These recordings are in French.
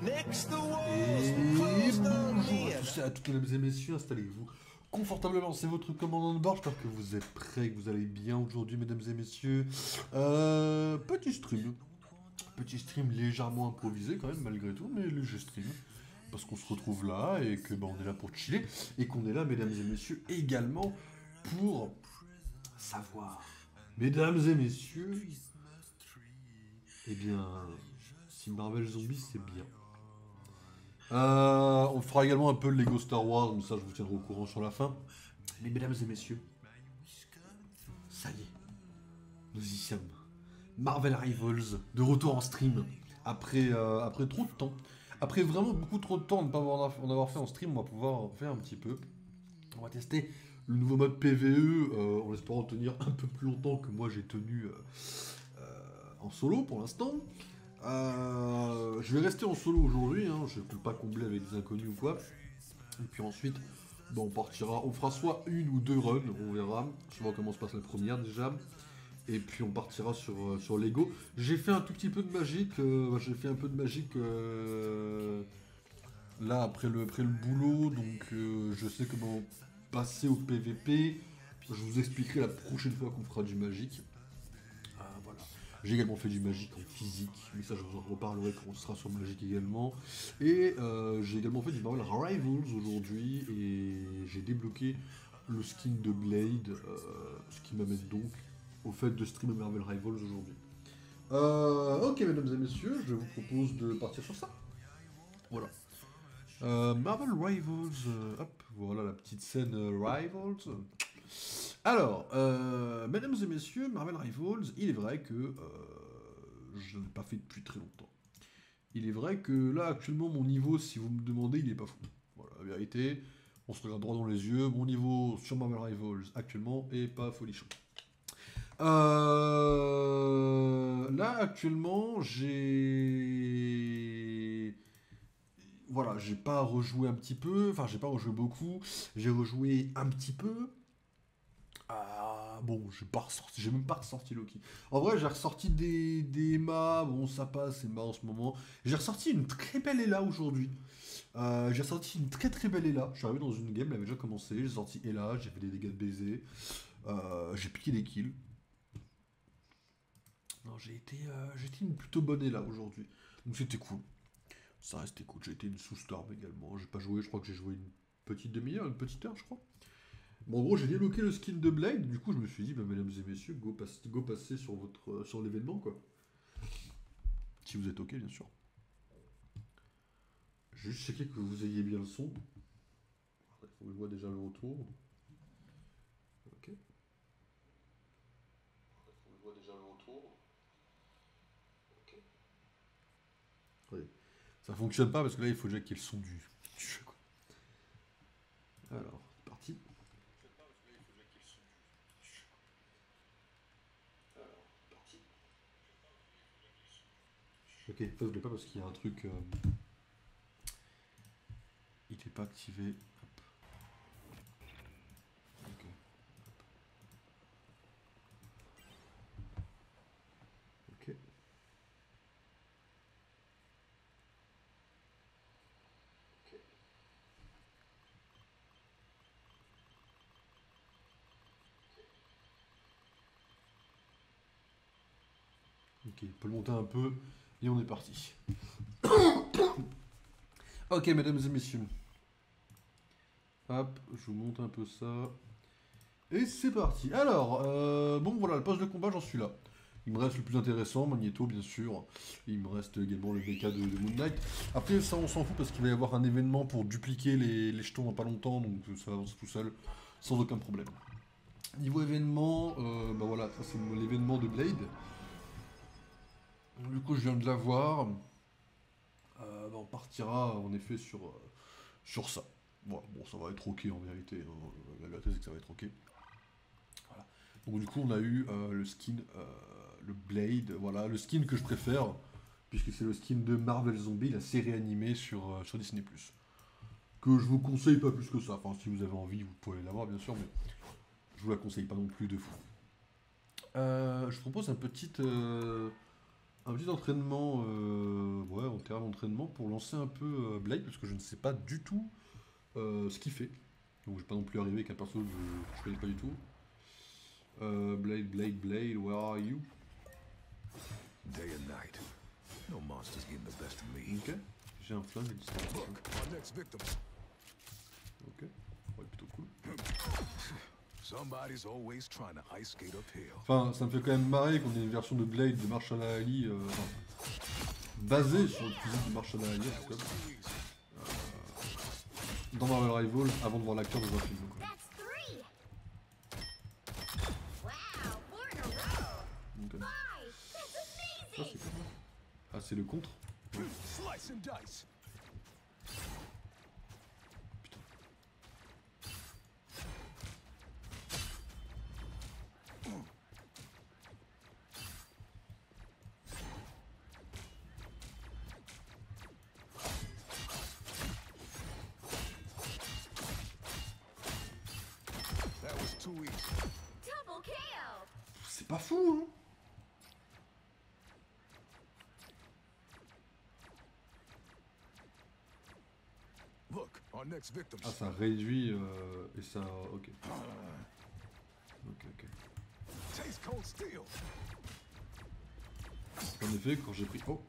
Et bonjour à tous et à toutes, mesdames et messieurs, installez-vous confortablement, c'est votre commandant de bord, j'espère que vous êtes prêts, que vous allez bien aujourd'hui, mesdames et messieurs. Petit stream légèrement improvisé quand même, malgré tout, mais léger stream. Parce qu'on se retrouve là, et que on est là pour chiller, et qu'on est là, mesdames et messieurs, également pour savoir. Mesdames et messieurs, eh bien, si Marvel Zombies c'est bien. On fera également un peu le Lego Star Wars, mais ça je vous tiendrai au courant sur la fin. Mais mesdames et messieurs, ça y est, nous y sommes. Marvel Rivals, de retour en stream, après trop de temps. Après vraiment beaucoup trop de temps de ne pas en avoir fait en stream, on va pouvoir en faire un petit peu. On va tester le nouveau mode PvE, en espérant tenir un peu plus longtemps que moi j'ai tenu en solo pour l'instant. Je vais rester en solo aujourd'hui, hein, je ne peux pas combler avec des inconnus ou quoi. Et puis ensuite, on partira, on fera soit une ou deux runs, on verra. Je vois comment se passe la première déjà. Et puis on partira sur Lego. J'ai fait un tout petit peu de magique, là après le boulot, donc je sais comment passer au PVP. Je vous expliquerai la prochaine fois qu'on fera du magique. Voilà. J'ai également fait du magique en physique, mais ça je vous en reparlerai quand on sera sur magique également. Et j'ai également fait du Marvel Rivals aujourd'hui, et j'ai débloqué le skin de Blade, ce qui m'amène donc au fait de streamer Marvel Rivals aujourd'hui. Ok mesdames et messieurs, je vous propose de partir sur ça. Voilà. Marvel Rivals, hop, voilà la petite scène Rivals. Alors, mesdames et messieurs, Marvel Rivals, il est vrai que je ne l'ai pas fait depuis très longtemps. Il est vrai que là, actuellement, mon niveau, si vous me demandez, il est pas fou. Voilà, la vérité, on se regarde droit dans les yeux, mon niveau sur Marvel Rivals, actuellement, est pas folichon. Là, actuellement, Voilà, j'ai pas rejoué un petit peu, enfin, j'ai pas rejoué beaucoup, j'ai rejoué un petit peu. Bon, j'ai même pas ressorti Loki. En vrai, j'ai ressorti des Emma, bon, ça passe, Emma en ce moment. J'ai ressorti une très belle Ella aujourd'hui. J'ai ressorti une très très belle Ella. Je suis arrivé dans une game, elle avait déjà commencé. J'ai sorti Ella, j'ai fait des dégâts de baiser. J'ai piqué des kills. Non, j'ai été une plutôt bonne Ella aujourd'hui. Donc c'était cool. Ça restait cool. J'ai été une sous-storm également. J'ai pas joué, je crois que j'ai joué une petite demi-heure, une petite heure, je crois. Bon, en gros, j'ai débloqué le skin de Blade, du coup, je me suis dit, bah, mesdames et messieurs, go passer sur l'événement, quoi. Si vous êtes ok, bien sûr. Juste checker que vous ayez bien le son. Il faut que je vois déjà le retour. Ok. Il faut que je vois déjà le retour. Ok. Oui. Ça fonctionne pas parce que là, il faut déjà qu'il y ait le son du jeu, quoi. Alors, c'est parti. Ok, ça je l'ai pas parce qu'il y a un truc. Il n'est pas activé. Hop. Ok. Ok. Ok. Ok, on peut le monter un peu et on est parti. Ok, mesdames et messieurs. Hop, je vous monte un peu ça. Et c'est parti. Alors, bon voilà, le poste de combat, j'en suis là. Il me reste le plus intéressant, Magneto bien sûr. Et il me reste également le BK de Moon Knight. Après ça on s'en fout parce qu'il va y avoir un événement pour dupliquer les jetons dans pas longtemps, donc ça avance tout seul, sans aucun problème. Niveau événement, bah voilà, ça c'est l'événement de Blade. Du coup je viens de l'avoir. Bah, on partira en effet sur ça. Voilà, bon ça va être ok en vérité, hein. La vérité c'est que ça va être ok. Voilà. Donc du coup on a eu le skin, le Blade, voilà, le skin que je préfère, puisque c'est le skin de Marvel Zombie, la série animée sur Disney+. Que je vous conseille pas plus que ça, enfin si vous avez envie vous pouvez l'avoir bien sûr, mais je vous la conseille pas non plus de fou. Je propose un petit entraînement ouais, en terrain d'entraînement pour lancer un peu Blade, parce que je ne sais pas du tout ce qu'il fait. Donc je vais pas non plus arriver avec un perso que je connais pas du tout. Blade, where are you? Day and night. No monsters getting the best of me. Ok. J'ai un flingue de distanciation. Look, our next victim. Ok. Ouais, plutôt cool. Somebody's always trying to ice skate uphill. Enfin, ça me fait quand même marrer qu'on ait une version de Blade de Marshall Ali basée sur le physique de Marshall Ali, en tout cas. Dans Marvel Rival, avant de voir l'acteur dans un film. Quoi. Okay. Ça, c'est cool. Ah, c'est le contre. Slice and dice. Putain. That was too easy. Double KO. C'est pas fou, hein? Look, our next victim. Ah, ça réduit et ça... Ok. Ok. Taste cold steel. En effet, quand j'ai pris... Oh.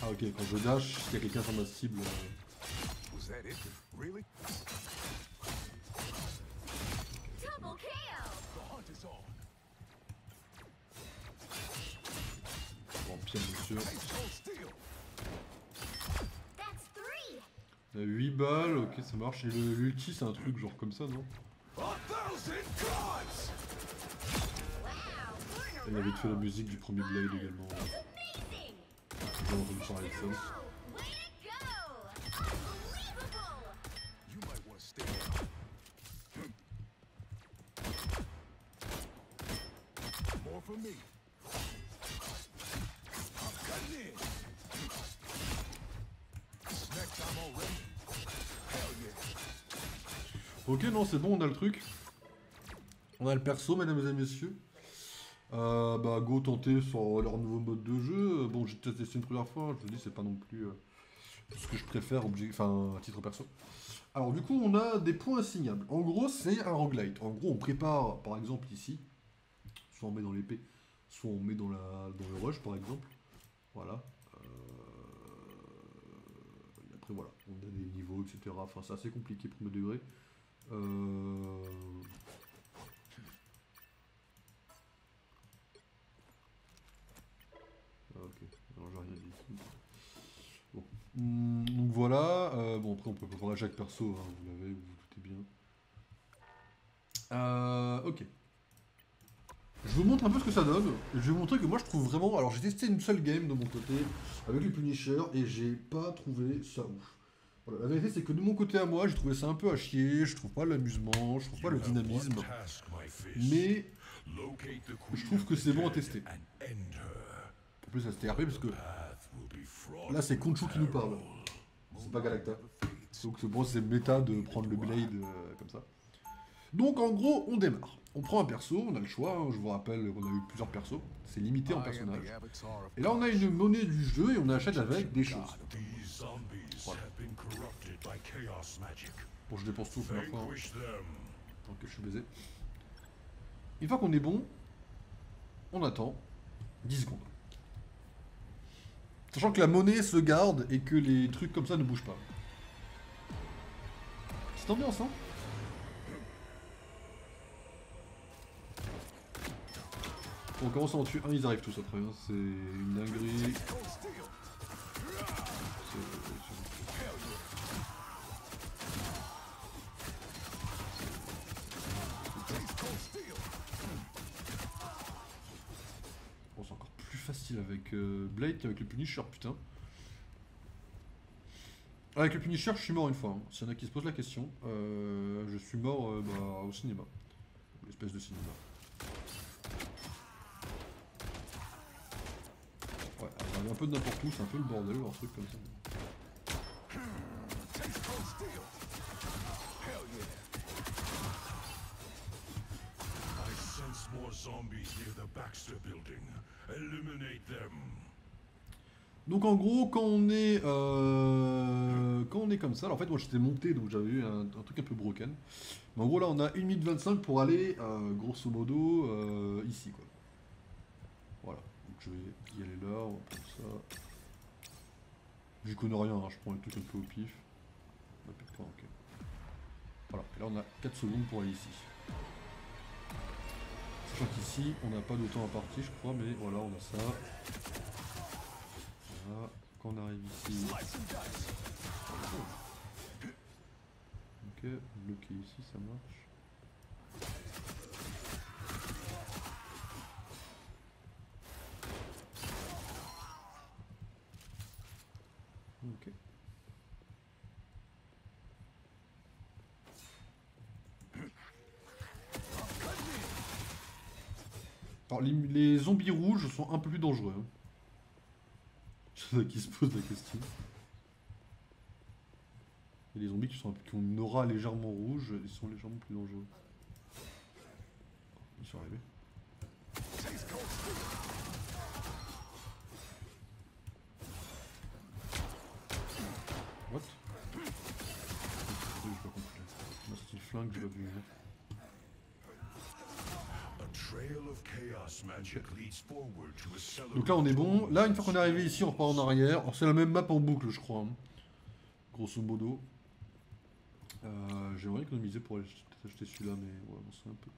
Ah ok, quand je dash, s'il y a quelqu'un sur ma cible... Was that it? Really? Double KO. The hunt is on. Bon, pire, monsieur. Taste cold steel. That's 3. 8 balles, ok, ça marche. Et l'ulti, c'est un truc genre comme ça, non? 1,000 gods. Wow. Elle avait fait la musique du premier Blade également. Amazing. J'ai entendu parler de ça. Way to go. Unbelievable. You might want to stay down. More for me. I'm cutting in. Snack time already? Hell yeah. Ok, non, c'est bon, on a le truc. On a le perso, mesdames et messieurs. Bah, go tenter sur leur nouveau mode de jeu. Bon, j'ai testé une première fois, je vous dis, c'est pas non plus ce que je préfère, à titre perso. Alors, du coup, on a des points assignables. En gros, c'est un roguelite. En gros, on prépare, par exemple, ici, soit on met dans l'épée, soit on met dans le rush, par exemple. Voilà. Et après, voilà, on a des niveaux, etc. Enfin, c'est assez compliqué, premier degré. Ok, alors j'ai rien dit. Bon. Donc voilà, bon après on peut préparer chaque perso, hein, vous l'avez, vous vous doutez bien. Ok. Je vous montre un peu ce que ça donne. Je vais vous montrer que moi je trouve vraiment... Alors j'ai testé une seule game de mon côté, avec les Punisher, et j'ai pas trouvé ça ouf. Voilà, la vérité c'est que de mon côté à moi, j'ai trouvé ça un peu à chier, je trouve pas l'amusement, je trouve pas le dynamisme, mais je trouve que c'est bon à tester. En plus, ça se TRP parce que là, c'est Khonshu qui nous parle. C'est pas Galacta. Donc, bon, c'est méta de prendre le Blade comme ça. Donc, en gros, on démarre. On prend un perso, on a le choix. Hein, je vous rappelle qu'on a eu plusieurs persos. C'est limité en personnages. Et là, on a une monnaie du jeu et on achète avec des choses. Voilà. Bon, je dépense tout la première fois. Hein. Donc, je suis baisé. Une fois qu'on est bon, on attend 10 secondes. Sachant que la monnaie se garde et que les trucs comme ça ne bougent pas. C'est ambiance, hein? On commence à en tuer un, ils arrivent tous après. Hein. C'est une dinguerie. Bon, c'est encore plus facile avec Blade qu'avec le Punisher, putain. Avec le Punisher, je suis mort une fois. Hein. S'il y en a qui se posent la question, je suis mort au cinéma. L'espèce de cinéma. Ouais, alors, un peu de n'importe où, c'est un peu le bordel, un truc comme ça. zombies near the Baxter building. Eliminate them. Donc en gros, quand on est comme ça, alors en fait moi j'étais monté donc j'avais eu un truc un peu broken. Mais en gros là on a 1 minute 25 pour aller grosso modo ici quoi. Voilà, donc je vais y aller là, on va prendre ça. J'y connais rien, hein, je prends le truc un peu au pif. Ok. Voilà, et là on a 4 secondes pour aller ici. Sachant qu'ici on n'a pas de temps à partir je crois, mais voilà on a ça. Voilà, quand on arrive ici. Ok, bloqué ici, ça marche. Ok. Alors les zombies rouges sont un peu plus dangereux. Hein. Il y en a qui se posent la question. Et les zombies qui ont une aura légèrement rouge, ils sont légèrement plus dangereux. Ils sont arrivés. What? J'ai pas compris. Moi c'est une flingue, j'ai pas vu. Donc là on est bon. Là une fois qu'on est arrivé ici on repart en arrière. Alors c'est la même map en boucle je crois. Hein. Grosso modo. J'aimerais économiser pour aller acheter celui-là mais ouais bon c'est un peu.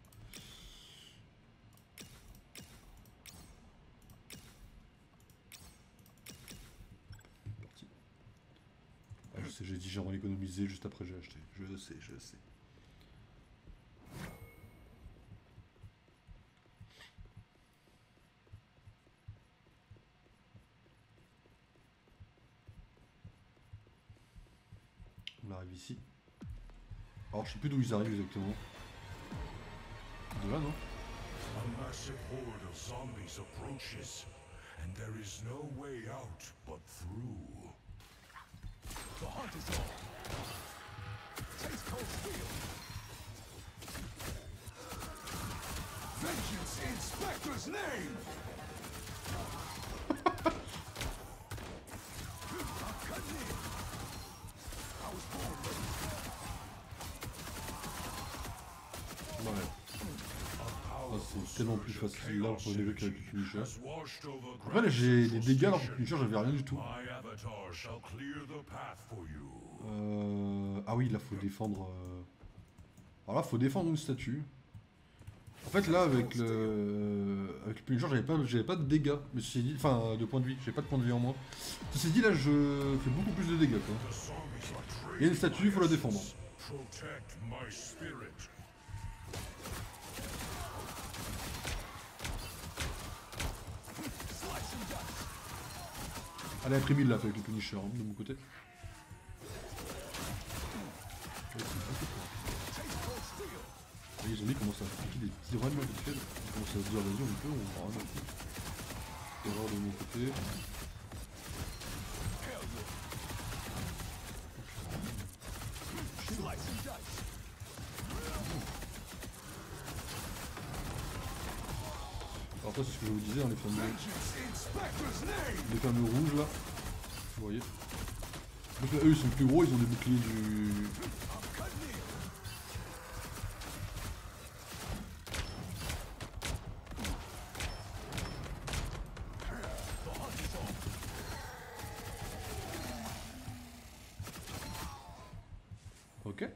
Parti. Ah, je sais, j'ai dit j'aimerais économiser juste après j'ai acheté. Je sais. On arrive ici. Alors je sais plus d'où ils arrivent exactement. De là non? A massive horde of zombies approaches, and there is no way out but through. The hunt is on. Taste cold steel. Vengeance in Spectre's name. C'est tellement plus facile là pour les mecs avec le Punisher. Après là j'ai des dégâts alors que le Punisher j'avais rien du tout. Ah oui là faut défendre. Alors là faut défendre une statue. En fait là avec le Punisher j'avais pas de dégâts. Mais ceci dit, enfin de point de vie, j'ai pas de point de vie en moins. Ceci dit là je fais beaucoup plus de dégâts quoi. Il y a une statue, il faut la défendre. Elle a pris 1000 là avec le Punisher hein, de mon côté. Les zombies commencent à appliquer des petits runs vite fait. Ils commencent à se dire vas-y on peut, on va rien. Erreur de mon côté. Alors après c'est ce que je vous disais, hein, les fameux rouges là. Vous voyez. Donc là, eux ils sont plus gros, ils ont des boucliers du... Ok.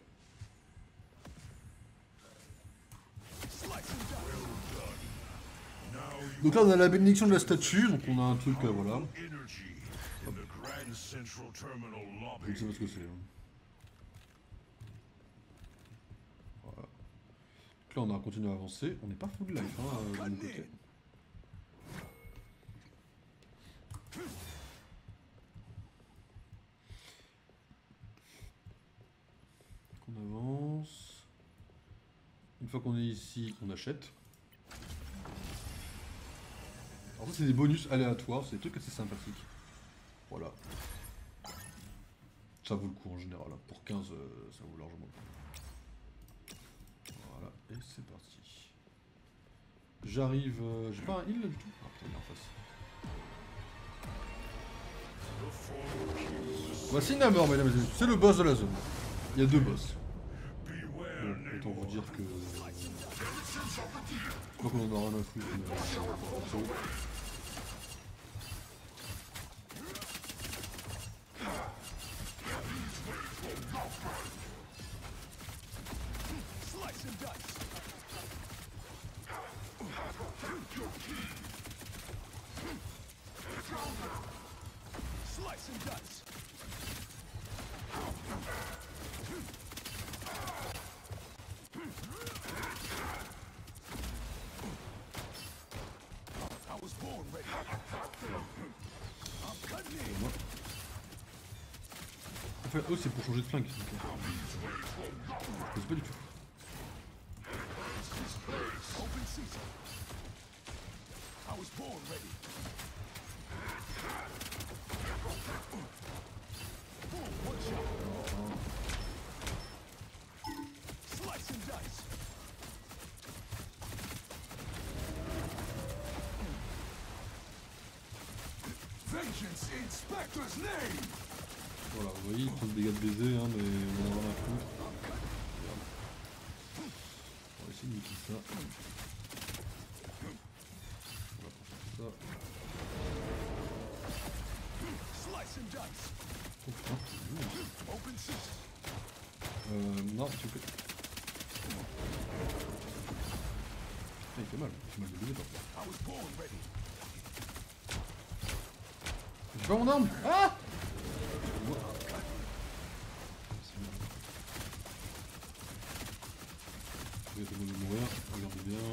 Donc là on a la bénédiction de la statue, donc on a un truc voilà. Hop. Je ne sais pas ce que c'est. Voilà. Donc là on a continué à avancer, on n'est pas full life hein, de mon côté. On avance. Une fois qu'on est ici, on achète. Alors ça c'est des bonus aléatoires, c'est des trucs assez sympathiques. Voilà. Ça vaut le coup en général, hein. Pour 15 ça vaut largement le coup. Voilà, et c'est parti. J'arrive... J'ai pas un heal là du tout. Ah putain, il est en face. Voici Namor, mesdames et messieurs. C'est le boss de la zone. Il y a 2 boss. Bon, autant vous dire que... Je crois qu'on en aura rien à foutre. Slice and dice. Slice and dice. I was born ready. I'm cutting in. En fait, oh, c'est pour changer de flingue. Okay. Je sais pas du tout. Open season. I was born ready. Boom, one shot. Slice and dice. Vengeance in Spectre's name. Voilà, vous voyez, il prend des dégâts de baiser, hein, mais on en a rien à foutre. Regarde. On va essayer de niquer ça. On va passer ça. Slice and dice. Oh putain. Open season. Non, s'il vous plaît. Putain, il fait mal. Il fait mal de baiser par contre. I was born ready. J'ai pas mon arme. Ah! Je vais essayer de mourir, regardez bien.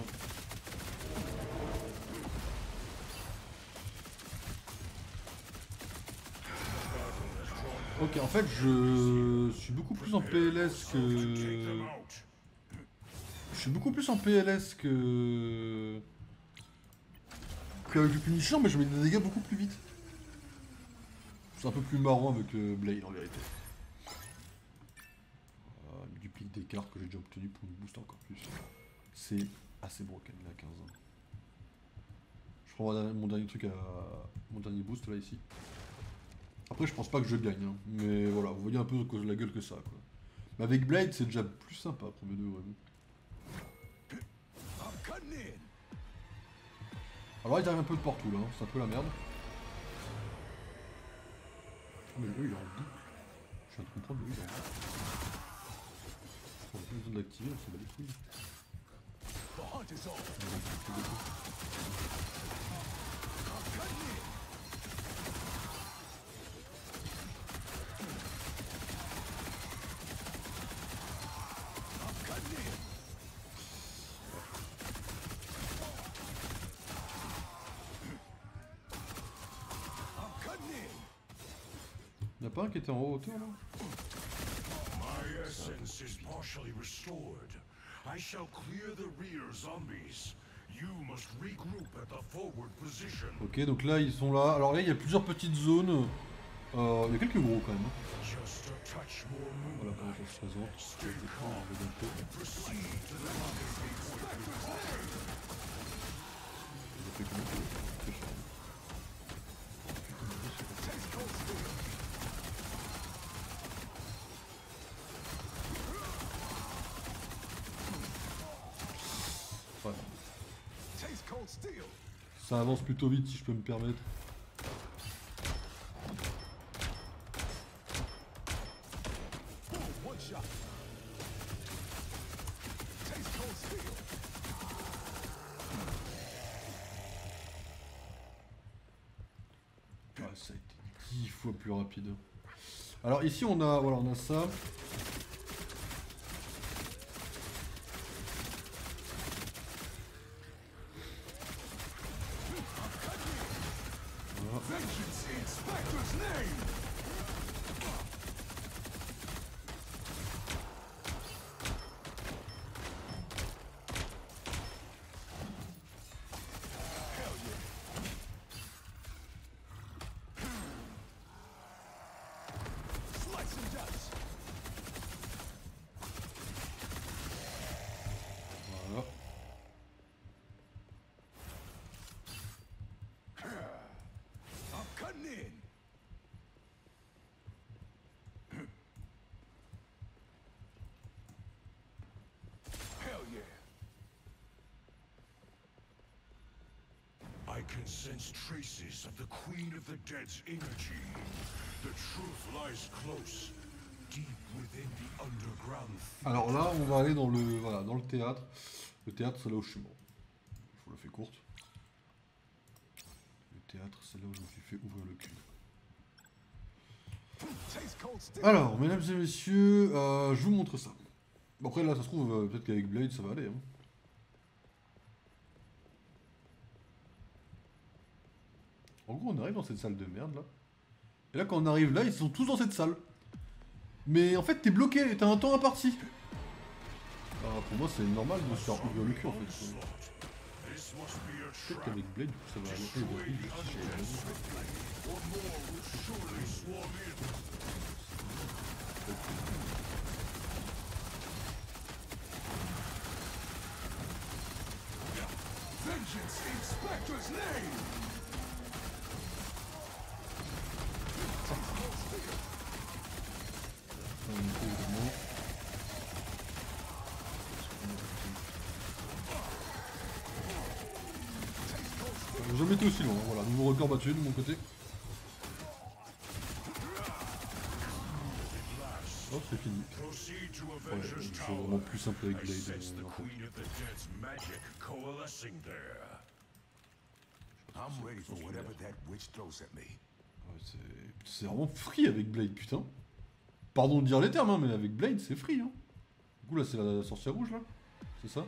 Ok, en fait, je suis beaucoup plus en PLS que... Je suis beaucoup plus en PLS que... qu'avec le Punisher, mais je mets des dégâts beaucoup plus vite. C'est un peu plus marrant avec Blade en vérité. Il duplique des cartes que j'ai déjà obtenues pour me booster encore plus. C'est assez broken là, 15 ans. Je prends mon dernier truc à... mon dernier boost là ici. Après je pense pas que je gagne, hein. Mais voilà, vous voyez un peu la gueule que ça quoi. Mais avec Blade c'est déjà plus sympa, premier degré. Alors il arrive un peu de partout là, hein. C'est un peu la merde. Oh, mais lui il est en boucle. Je viens de comprendre, lui il est en boucle. On a pas besoin de l'activer, on s'en bat les couilles. Y'a pas un qui était en haut hauteur là? My essence is partially restored. I shall clear the rear zombies. You must regroup at the forward position. Ok, donc là ils sont là. Alors là il y a plusieurs petites zones. Il y a quelques gros quand même. Hein. Just a touch more Voilà moonlight. comment ça se présente. Je vais prendre un peu. Proceed to the Je fais comment très cher. Ouais. taste cold steel. Ça avance plutôt vite si je peux me permettre. Boom, one shot. Taste cold steel. Ouais, ça a été 10 fois plus rapide. Alors ici on a, voilà, on a ça. Voilà. Vengeance in Spectre's name. Hell yeah. Slice and dice. I can sense traces of the Queen of the Dead's energy. The truth lies close, deep within the underground. Alors là, on va aller dans le, voilà, dans le théâtre. Le théâtre, c'est là où je suis mort. Je vous la fais courte. Le théâtre, c'est là où je me suis fait ouvrir le cul. Alors, mesdames et messieurs, je vous montre ça. Bon, après, là, ça se trouve, peut-être qu'avec Blade, ça va aller. Hein. En gros, on arrive dans cette salle de merde, là. Et là, quand on arrive là, ils sont tous dans cette salle. Mais en fait, t'es bloqué, t'as un temps imparti. Alors, pour moi, c'est normal de se faire ouvrir le cul, en fait. Peut-être qu'avec Blade, du coup, ça va aller. Il va vite, Vengeance in Spectre's name! J'ai jamais été aussi loin, voilà, nouveau record battu de mon côté. Oh, c'est fini. Ouais, c'est vraiment plus simple avec Blade. En fait. I'm ready for whatever that witch throws at me. Ouais, c'est vraiment free avec Blade, putain. Pardon de dire les termes, hein, mais avec Blade, c'est free. Hein. Du coup, là, c'est la sorcière rouge, là. C'est ça?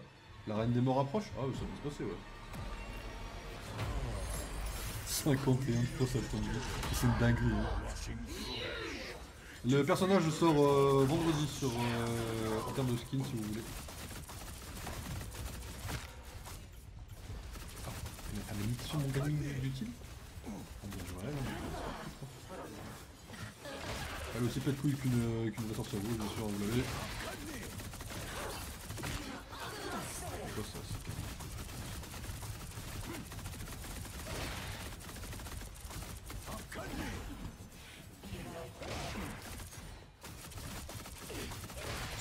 La reine des morts approche? Ah, ouais, ça va se passer, ouais. 51 de force attendue. C'est une dinguerie. Hein. Le personnage sort vendredi sur en termes de skin, si vous voulez. Ah, elle a mis sur mon gaming utile. Elle a aussi pas de couilles qu'une vraie sorcière rouge, bien sûr, vous l'avez. Quoi ça, c'est...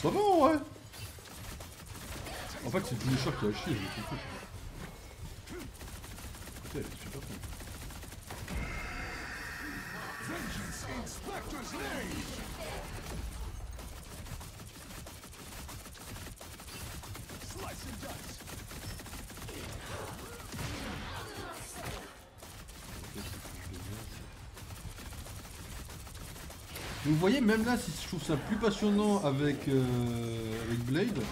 Ça va en vrai. En fait c'est le Punisher qui a chier, j'ai compris. Écoutez, elle est super cool. Vengeance in Spectre's name! Slice and dice! Vous voyez, même là, si je trouve ça plus passionnant avec Blade,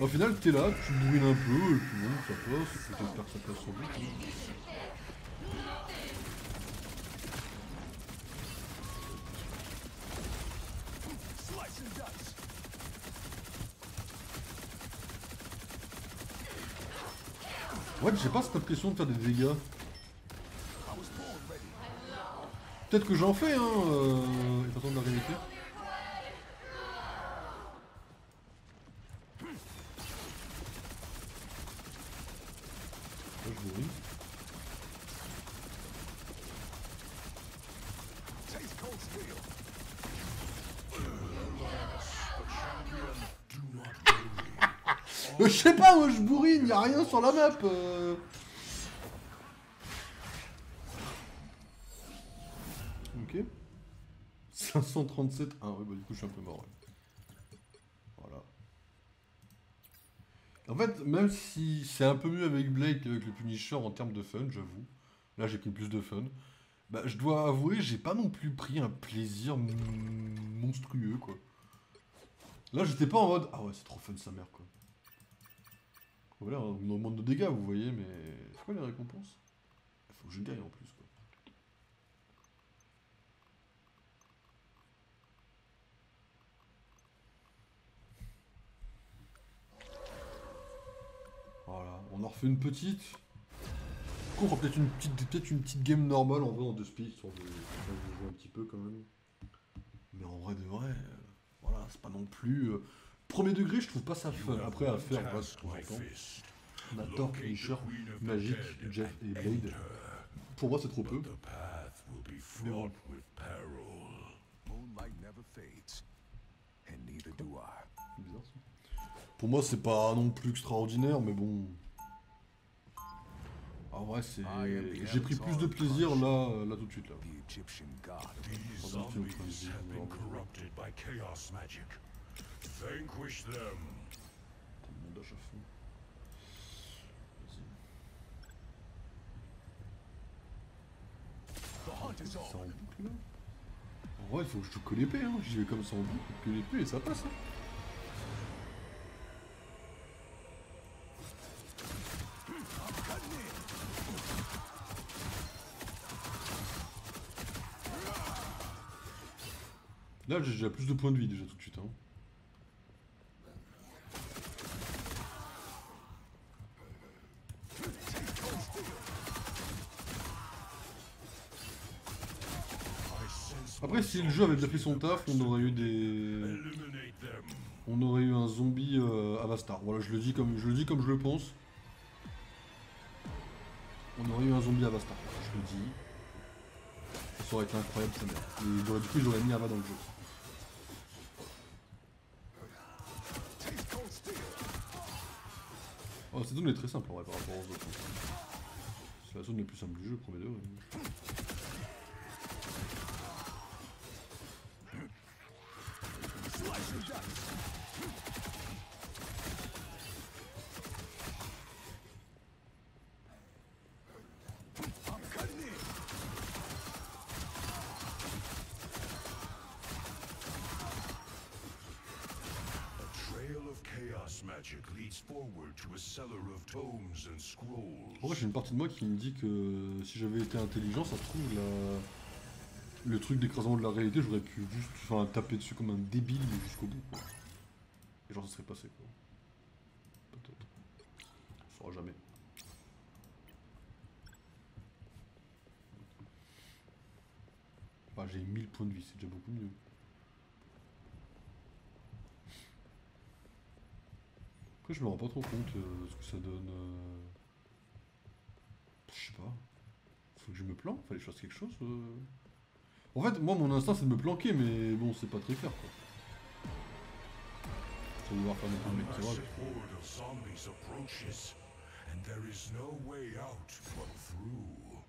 au final, t'es là, tu bourrines un peu, et puis bon, ça passe, et peut-être que ça passe sur lui. Ouais, j'ai pas cette impression de faire des dégâts. Peut-être que j'en fais, hein, et façon de la réalité. Là, je bourrine. Je sais pas, moi je bourrine, y'a rien sur la map. Ok. 537. Ah ouais, bah du coup je suis un peu mort. Ouais. Voilà. En fait, même si c'est un peu mieux avec Blade qu'avec le Punisher en termes de fun, j'avoue. Là j'ai pris plus de fun. Bah je dois avouer, j'ai pas non plus pris un plaisir monstrueux quoi. Là j'étais pas en mode ah ouais c'est trop fun sa mère quoi. Voilà, on me demande de dégâts vous voyez, mais c'est quoi les récompenses? Faut que je gagne en plus quoi. Voilà, on en refait une petite. Du coup, on fera peut-être une petite game normale en vrai en 2 speed, histoire de jouer un petit peu quand même. Mais en vrai de vrai, voilà, c'est pas non plus. Premier degré, je trouve pas ça fun. Après, à faire, voilà, ce qu'on entend. On a Thor, Punisher, Magic, Jeff et Blade. Pour moi, c'est trop peu. Mais bon. C'est bizarre ça. Pour moi, c'est pas non plus extraordinaire, mais bon. En vrai, c'est. J'ai pris plus de plaisir là tout de suite là. The Egyptian god. These Pardon, tu veux zombies have been corrupted by chaos magic. Vanquish them. T'as le mondage à fond. The hunt is C'est en on. boucle là. En vrai, il faut que je touche que l'épée, hein. J'y vais comme ça en boucle, que l'épée et ça passe. Hein. Là, j'ai déjà plus de points de vie déjà tout de suite. Hein. Après, si le jeu avait déjà fait son taf, on aurait eu des. Eliminate them. On aurait eu un zombie Avastar. Voilà, je le dis comme je le pense. On aurait eu un zombie Avastar. Voilà, je le dis. Ça aurait été incroyable, sa mère. Et du coup, ils auraient mis Ava dans le jeu. Oh, cette zone est très simple en vrai par rapport aux autres. C'est la zone la plus simple du jeu, premier degré. Magic leads forward to a cellar of tomes and scrolls. En vrai, j'ai une partie de moi qui me dit que si j'avais été intelligent, ça se trouve, le truc d'écrasement de la réalité, j'aurais pu juste taper dessus comme un débile mais jusqu'au bout. Quoi. Et genre, ça serait passé. Quoi. Peut-être. On saura jamais. Bah, j'ai 1000 points de vie, c'est déjà beaucoup mieux. Après, je me rends pas trop compte ce que ça donne. Je sais pas. Faut que je me planque, fallait que je fasse quelque chose. En fait, moi, mon instinct, c'est de me planquer, mais bon, c'est pas très clair, quoi. Faut vouloir faire des mecs qui Massive horde of zombies approaches, and there is no way out but through.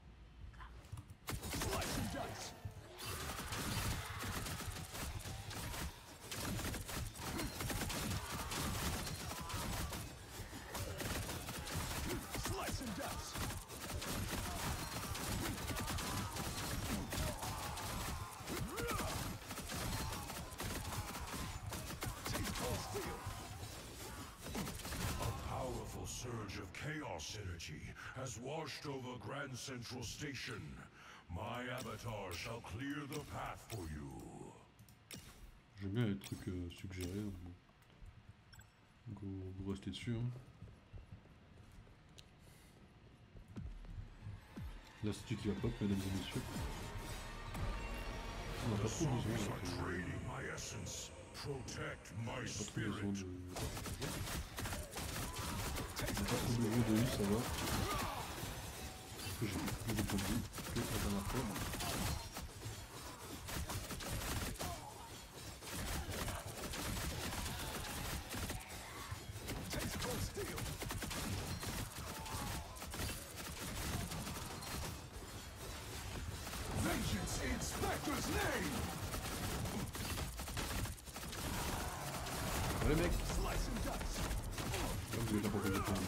Slice and dice. Slice and dice. Take cold steel. A powerful surge of chaos energy has washed over Grand Central Station. My avatar shall clear the path for you. J'aime bien les trucs suggérés. Donc, vous restez dessus. Hein. L'institut qui va pop, mesdames et messieurs. On n'a pas trop besoin. Zombies Là, are draining my essence. Protect my pas trop spirit. besoin de. On n'a pas trop besoin de lui, ça va. Parce que j'ai plus de points de vie que la dernière fois. Take cold steel. Vengeance in Spectre's name. Allez, mec! Slice and dice. Là, vous avez déjà proposé plein de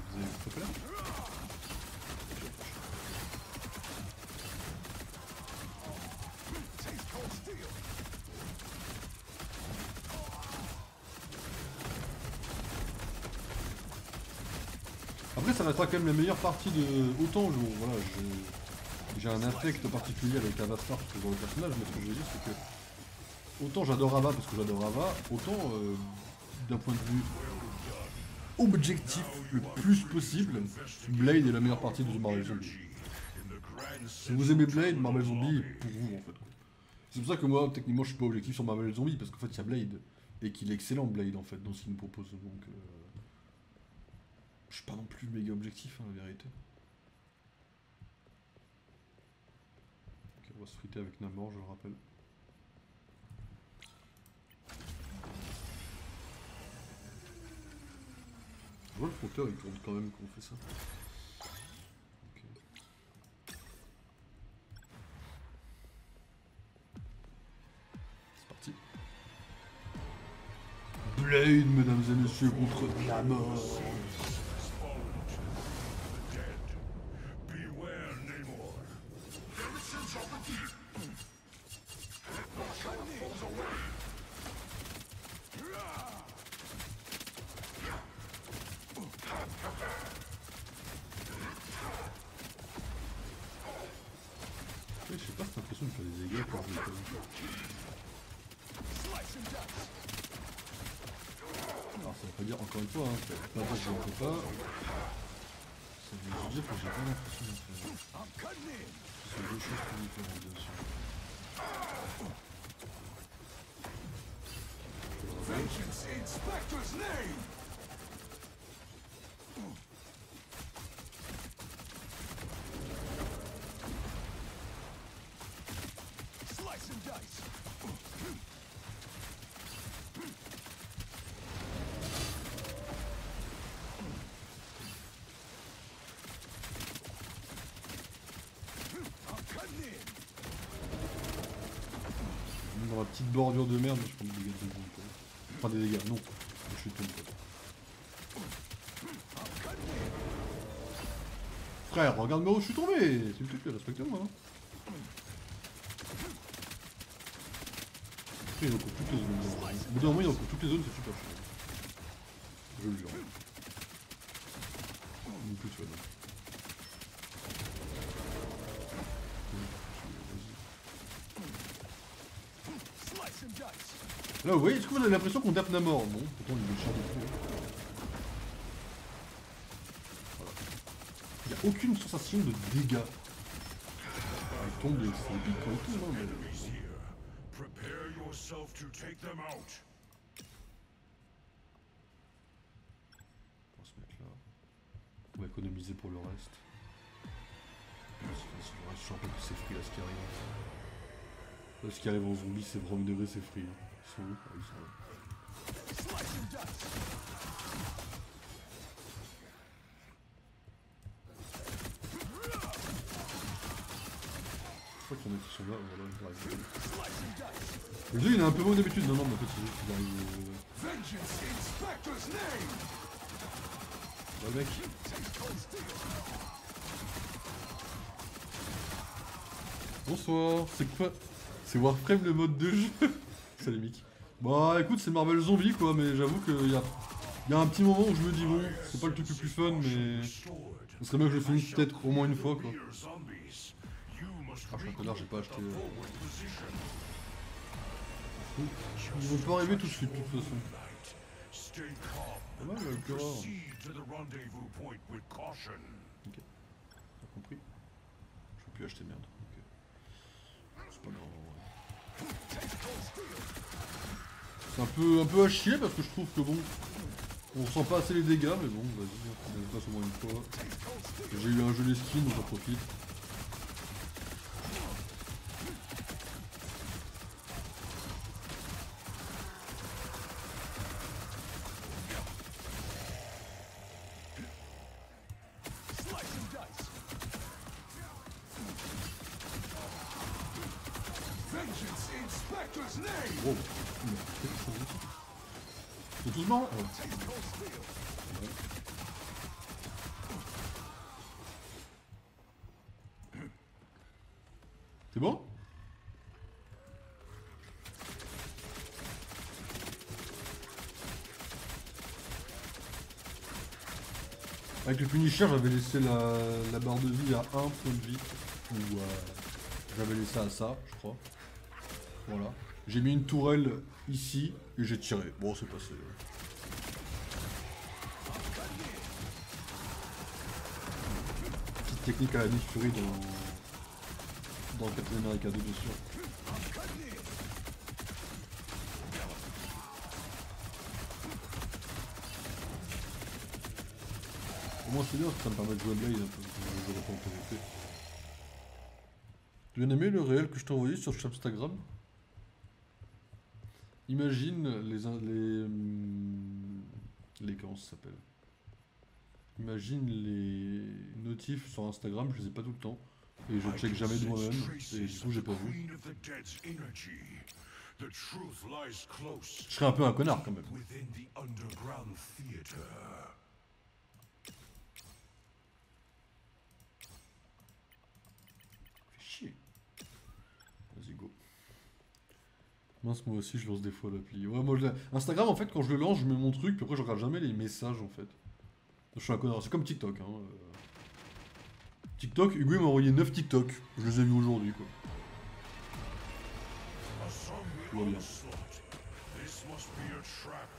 vous avez stoppé là? Take cold steel. Après, ça restera quand même la meilleure partie de. Autant, voilà, j'ai un affect particulier avec Avastar parce que dans le personnage, mais ce que je veux dire, c'est que. Autant j'adore Ava parce que j'adore Ava, autant d'un point de vue objectif le plus possible, Blade est la meilleure partie de Marvel Zombie. Si vous aimez Blade, Marvel Zombie est pour vous en fait. C'est pour ça que moi, techniquement, je suis pas objectif sur Marvel Zombie parce qu'en fait, il y a Blade et qu'il est excellent Blade en fait dans ce qu'il nous propose. Donc, je suis pas non plus méga objectif, hein, la vérité. Ok, on va se friter avec Namor, je le rappelle. Je vois le compteur, il tourne quand même quand on fait ça. Blade, mesdames et messieurs, contre la mort. has fallen to the dead. Beware, Namor. Denizens of the deep. Falls away. Ouais, je sais pas, cette impression de faire des dégâts quand je le fais. Alors ça veut pas dire, encore une fois, hein, ça veut pas dire que je ne fais pas. Ça veut juste dire que j'ai pas l'impression d'en faire. Ce sont deux choses très différentes, bien sûr. Vengeance in Spectre's name! Slice and dice! I'm cutting in! Même dans la petite bordure de merde, je prends des dégâts de seconde, quoi. Enfin des dégâts, non. Je suis tombé, quoi. Frère, regarde-moi où je suis tombé. S'il vous plaît, respecte-moi. Hein. Après, il recouvre toutes les zones. Au bout d'un moment, il recouvre toutes les zones, c'est super chiant. Je le jure. Non plus, tu vois. Slice and dice! Là, vous voyez, est-ce que vous avez l'impression qu'on tape Namor? Non, pourtant il est chiant de fou. Voilà. Il n'y a aucune sensation de dégâts. Il tombe et c'est épique quand il tombe, hein, mais... Enemies here. Prepare yourself to take them out. On va se mettre là. On va économiser pour le reste. Le reste, je suis un peu que c'est free là ce qui arrive. Là, ce qui arrive en zombie, c'est premier degré, c'est free. Ils sont où? Ah, ils sont là. Slice and dice! Je crois qu'il y en a qui sont là, voilà, ils arrivent. Slice and dice! Le jeu il est un peu moins d'habitude, non, non, mais en fait c'est juste qu'il arrive. Vengeance in Spectre's name! Bah, mec. Take cold steel! Bonsoir, c'est quoi? C'est Warframe le mode de jeu? Salut Mick. Bah écoute, c'est Marvel Zombie quoi, mais j'avoue qu'il y a un petit moment où je me dis bon, c'est pas le truc le plus fun, mais ce serait bien que je le finisse peut-être au moins une fois quoi. Ah, je suis un connard, j'ai pas acheté. Ils vont pas arriver tout de suite, de toute façon. Pas mal, le plus rare. Ok, t'as compris. Je peux plus acheter merde. Ok. C'est pas grave. C'est un peu à chier parce que je trouve que bon, on ressent pas assez les dégâts, mais bon, vas-y, on passe au moins une fois. J'ai eu un joli skin, donc j'en profite. Vengeance in Spectre's name! Wow. Ils sont tous marrants. Ouais. C'est bon? Avec le Punisher, j'avais laissé la barre de vie à 1 point de vie. Ou j'avais laissé à ça, je crois. Voilà. J'ai mis une tourelle ici et j'ai tiré. Bon, c'est passé. Petite technique à la Nick Fury dans Captain America 2, bien sûr. Au moins c'est bien parce que ça me permet de jouer à Blade un peu. Je vais pas en PvP. Tu as bien aimé le réel que je t'ai envoyé sur Instagram? Imagine les comment ça s'appelle? Imagine les notifs sur Instagram, je les ai pas tout le temps. Et je check jamais de moi-même. Et du coup j'ai pas vu. The truth lies close Je serais un peu un connard quand même. within the underground theater. Fais chier. Vas-y, go. Mince, moi aussi je lance des fois l'appli. Ouais, moi, Instagram, en fait, quand je le lance, je mets mon truc, puis après je regarde jamais les messages en fait. Je suis un connard. C'est comme TikTok. Hein. TikTok, Hugo il m'a envoyé 9 TikTok. Je les ai vus aujourd'hui quoi. A zombie Tout va bien. onslaught. This must be a trap.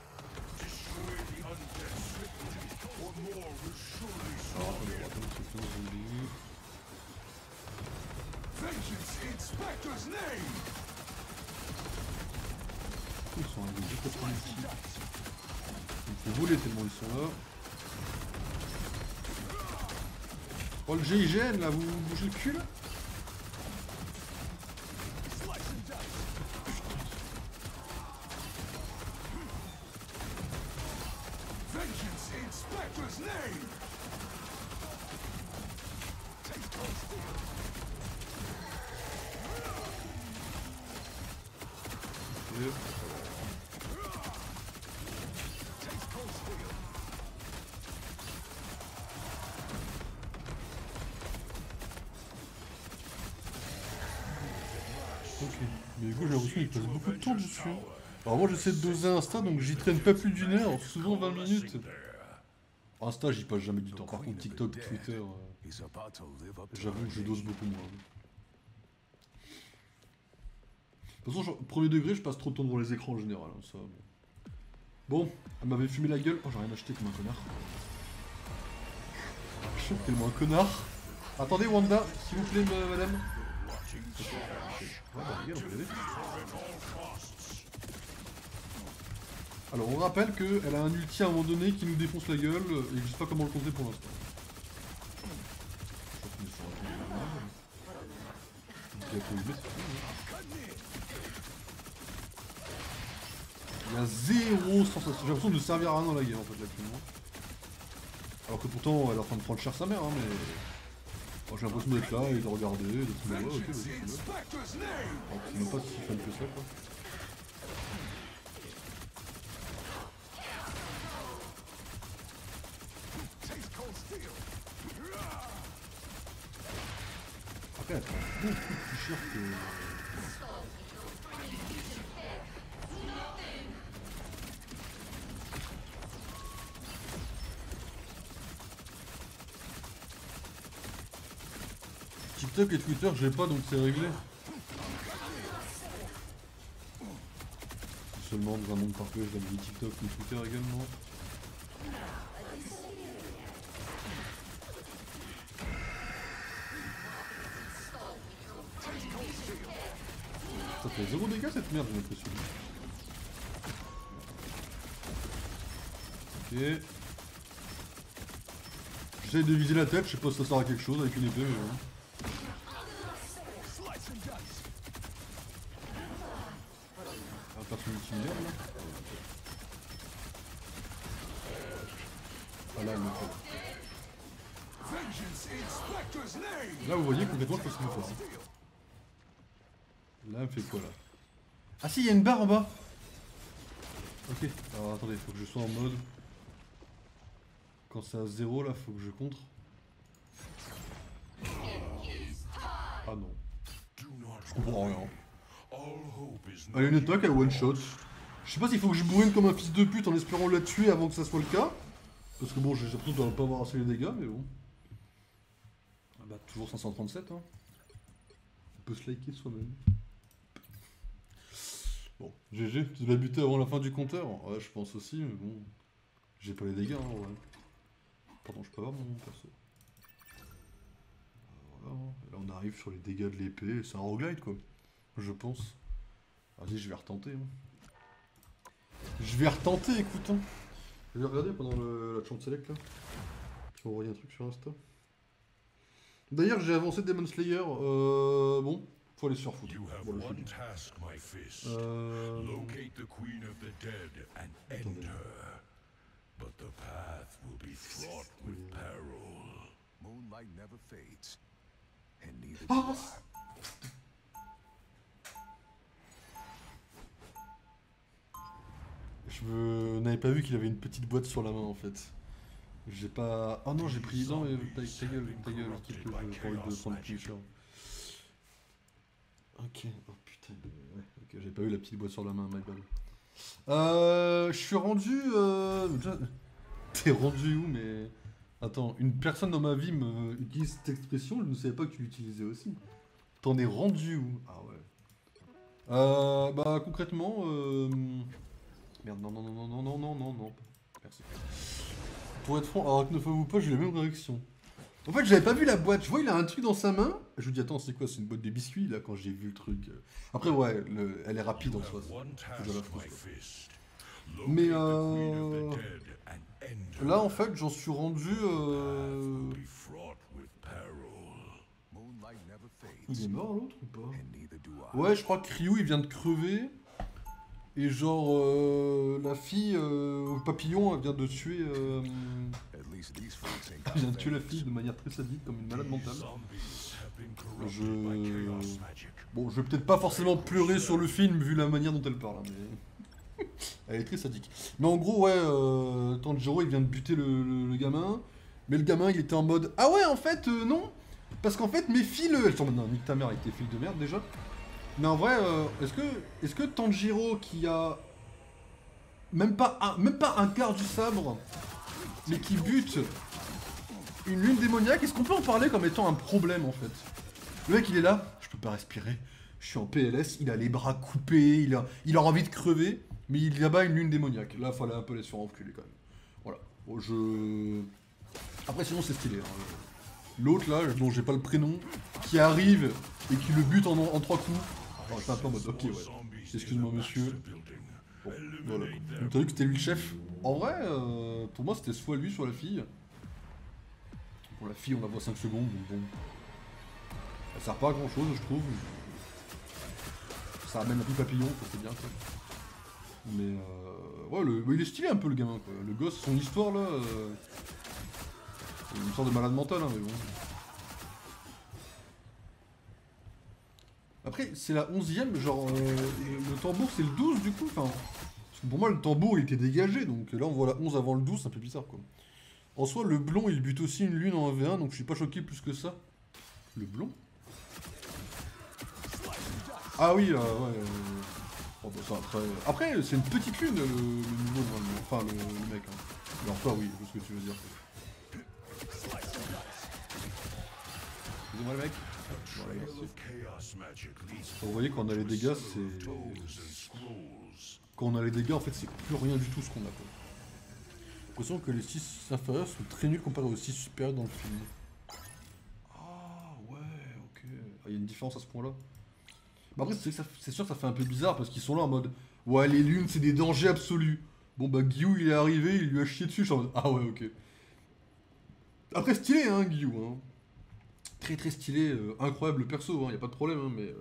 Destroy the undead swiftly, or more will surely Alors, swarm attendez, in. attendez, c'est plein de zombies. Vengeance in Spectre's name! Ils sont arrivés juste après ici. Il me fait voler tellement ils sont là. Oh le GIGN là, vous bougez le cul là? Vengeance in Spectre's name! Et... Ok, mais du coup j'ai l'impression qu'il passe beaucoup de temps dessus. Alors moi j'essaie de doser Insta donc j'y traîne pas plus d'une heure, souvent 20 minutes. Insta j'y passe jamais du temps, par contre TikTok, Twitter, He's about to live up to j'avoue her que je dose name. beaucoup moins. De toute façon, premier degré je passe trop de temps devant les écrans en général, hein, ça... Bon, elle m'avait fumé la gueule, oh j'ai rien acheté comme un connard. Je suis tellement un connard. Attendez Wanda, s'il vous plaît madame. Ouais, bah, les gars, on peut l'aider. Alors on rappelle qu'elle a un ulti à un moment donné qui nous défonce la gueule et je sais pas comment le contrer pour l'instant. Il y a zéro sensation. J'ai l'impression de servir à rien dans la game en fait là actuellement. Alors que pourtant elle est en train de prendre cher sa mère hein, mais... J'ai l'impression d'être là et de regarder, d'être là, ok, vas-y, c'est bien. Alors que c'est même pas si fun que ça quoi. Après elle prend beaucoup plus cher que... TikTok et Twitter j'ai pas donc c'est réglé. Seulement dans un monde parfait je donne TikTok ou Twitter également. Ça fait 0 dégâts cette merde j'ai l'impression. Ok. J'essaye de viser la tête, je sais pas si ça sert à quelque chose avec une épée mais bon. On va faire son ulti merde là. Ah là elle me fait. Là vous voyez complètement je sais pas ce qu'il me fait. Là elle me fait quoi là? Ah si il y a une barre en bas. Ok, alors attendez, faut que je sois en mode. Quand c'est à 0 là, faut que je contre. Ah non. Je comprends rien. Allez, une attaque à one shot. Je sais pas s'il faut que je bourrine comme un fils de pute en espérant la tuer avant que ça soit le cas. Parce que bon, j'ai l'impression de ne pas avoir assez les dégâts, mais bon. Ah bah, toujours 537, hein. On peut se liker soi-même. Bon, GG, tu dois la buter avant la fin du compteur. Ouais, je pense aussi, mais bon. J'ai pas les dégâts, hein, ouais. Pardon, je peux avoir mon perso. Voilà, et là on arrive sur les dégâts de l'épée, c'est un roguelite quoi, je pense. Vas-y, je vais retenter. Hein. Je vais retenter, écoute. Hein. Je vais regarder pendant la chant select là. Je vais envoyer un truc sur Insta. D'ailleurs, j'ai avancé Demon Slayer. Bon, faut aller se faire foutre. You have Voilà, je one le dis. task, my fist. Euh... Locate the Queen of the Dead and end Attendez. her. But the path will be fraught with peril. Moonlight never fades. And neither do Ah, I. Je n'avais pas vu qu'il avait une petite boîte sur la main en fait. J'ai pas... Oh non, j'ai pris... Non mais ta gueule, quitte le jeu, j'ai pas envie de prendre plus cher. Ok, oh putain, ouais, ok, j'ai pas eu la petite boîte sur la main, my bad. Je suis rendu... T'es rendu où, mais... Attends, une personne dans ma vie me utilise cette expression, je ne savais pas que tu l'utilisais aussi. T'en es rendu où? Ah ouais. Bah concrètement... Merde, non. Merci. Pour être franc, alors que ne vous pas, j'ai la même réaction. En fait, j'avais pas vu la boîte. Je vois, il a un truc dans sa main. Je vous dis, attends, c'est quoi? C'est une boîte de biscuits, là, quand j'ai vu le truc. Après, ouais, elle est rapide en soi. Je la frustre, quoi. Mais là, en fait, j'en suis rendu... Il est mort, l'autre, ou pas? Ouais, je crois que Ryu, il vient de crever. Et genre, la fille au papillon, elle vient de tuer... Elle vient de tuer la fille de manière très sadique, comme une malade mentale. Bon, je vais peut-être pas forcément pleurer sur le film, vu la manière dont elle parle, hein, mais... Elle est très sadique. Mais en gros, ouais, Tanjiro, il vient de buter le gamin. Mais le gamin, il était en mode... Ah ouais, en fait, non. Parce qu'en fait, mes fils... Elles sont... Non, nique ta mère avec tes fils de merde, déjà. Mais en vrai, est-ce que Tanjiro, qui a même pas un quart du sabre, mais qui bute une lune démoniaque, est-ce qu'on peut en parler comme étant un problème en fait? Le mec, il est là, je peux pas respirer, je suis en PLS, il a les bras coupés, il a envie de crever, mais il y a bas une lune démoniaque. Là, fallait un peu les faire enculer quand même. Voilà. Bon, après, sinon, c'est stylé. Hein. L'autre là, dont j'ai pas le prénom, qui arrive et qui le bute en 3 coups. Alors, c'est un peu en mode, ok, ouais. Excuse-moi, monsieur. Bon, voilà. Donc, t'as vu que c'était lui le chef. En vrai, pour moi, c'était soit lui, soit la fille. Pour la fille, on la voit 5 secondes, donc bon. Elle sert pas à grand chose, je trouve. Ça amène un peu papillon, ça c'est bien, quoi. Mais, ouais, il est stylé un peu, le gamin, quoi. Le gosse, son histoire, là. C'est une sorte de malade mental, hein, mais bon. Après, c'est la 11ème, genre, le tambour c'est le 12 du coup, enfin... Parce que pour moi le tambour il était dégagé, donc là on voit la 11 avant le 12, c'est un peu bizarre quoi. En soi, le blond il bute aussi une lune en 1v1, donc je suis pas choqué plus que ça. Le blond? Ah oui, ouais... Oh, bah, ça, après, c'est une petite lune le niveau normalement, enfin le mec. Hein. Mais enfin oui, je sais ce que tu veux dire. Excusez-moi le mec. Voilà, vous voyez quand on a les dégâts, c'est... Quand on a les dégâts, en fait, c'est plus rien du tout ce qu'on a. J'ai l'impression que les 6 inférieurs sont très nuls comparés aux 6 supérieurs dans le film. Ah ouais, ok. Il y a une différence à ce point-là. Bah après, c'est sûr que ça fait un peu bizarre parce qu'ils sont là en mode... Ouais, les lunes, c'est des dangers absolus. Bon bah, Guillou, il est arrivé, il lui a chié dessus, je suis en mode... Ah ouais, ok. Après, stylé, hein, Guillou, hein. Très stylé, incroyable perso, hein, y a pas de problème, hein, mais...